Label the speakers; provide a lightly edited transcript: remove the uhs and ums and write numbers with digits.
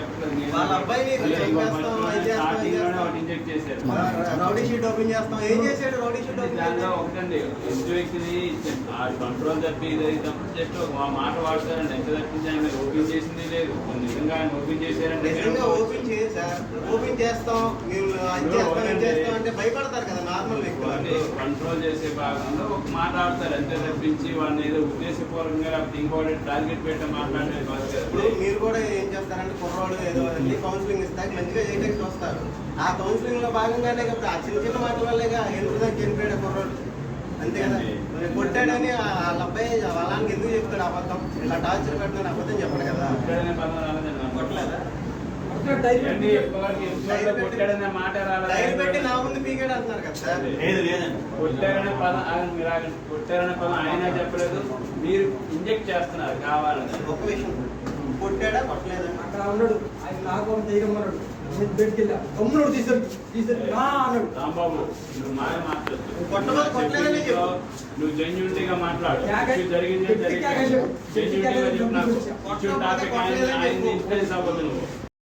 Speaker 1: చెప్పట్లేదు.
Speaker 2: వాళ్ళ అబ్బాయిని
Speaker 1: ఇంజెక్ట్ చేశారు.
Speaker 2: రౌడీ షీట్ ఓపెన్ చేస్తాం. ఏం చేశాడు రౌడీ షీట్ ఓపెన్?
Speaker 1: దాంట్లో ఒకటండి ఎస్జోకి కంట్రోల్ తప్పి ఇది తప్ప జస్ట్ ఆ మాట వాడతారండి. ఎంత తప్పించి ఆయన ఓపెన్ చేసింది లేదు. నిజంగా ఆయన ఓపెన్ చేశారంటే
Speaker 2: ఓపెన్ చేసి సార్ ఓపెన్ చేస్తాం మేము చేస్తాం అంటే భయపడతారు కదా నార్మల్ వ్యక్తులు.
Speaker 1: కంట్రోల్ చేసే భాగంలో ఒక మాట ఆడతారు అంతే తప్పించి వాళ్ళని ఏదో ఉద్దేశపూర్వకంగా ఇంకోటి టార్గెట్ పెట్టే మాట్లాడే కాదు కదా.
Speaker 2: ఇప్పుడు మీరు కూడా ఏం చేస్తారంటే కుర్రోడు ఏదో వెళ్ళి కౌన్సిలింగ్ ఇస్తారు, మంచిగా చేయడానికి చూస్తారు. ఆ కౌన్సిలింగ్ లో భాగంగానే కాబట్టి ఆ చిన్న చిన్న మాటల వల్లేగా ఎందుకు చనిపోయాడు కుర్రోడు అంతే కదా. కొట్టాడని వాళ్ళ అబ్బాయి వాళ్ళకి ఎందుకు చెప్తాడు అబద్ధం? ఇలా టార్చర్ పెట్టిన అబద్ధం చెప్పడు కదా. కొట్టలేదా? పెట్టి నా ముందు పీకాడు అంటున్నారు కదా సార్.
Speaker 1: కొట్టారనే పదం ఆయన చెప్పలేదు, మీరు ఇంజెక్ట్ చేస్తున్నారు కావాలని.
Speaker 2: ఒక విషయం కొట్టాడా కొట్టలేదా?
Speaker 3: అక్కడ ఉన్నాడు ఆయన నాకు తీయమన్నాడు. బయటకెళ్ళా తమ్ముడు తీసాడు
Speaker 1: రాంబాబు నువ్వు మాయ
Speaker 2: కొట్టలేదని చెప్పు.
Speaker 1: నువ్వు జెన్యూన్గా మాట్లాడు. జరిగింది జెన్యూన్గా చెప్పు. నాకు టాపిక్ ఆయన ఇన్ఫ్లుయెన్స్ అవ్వదు నువ్వు.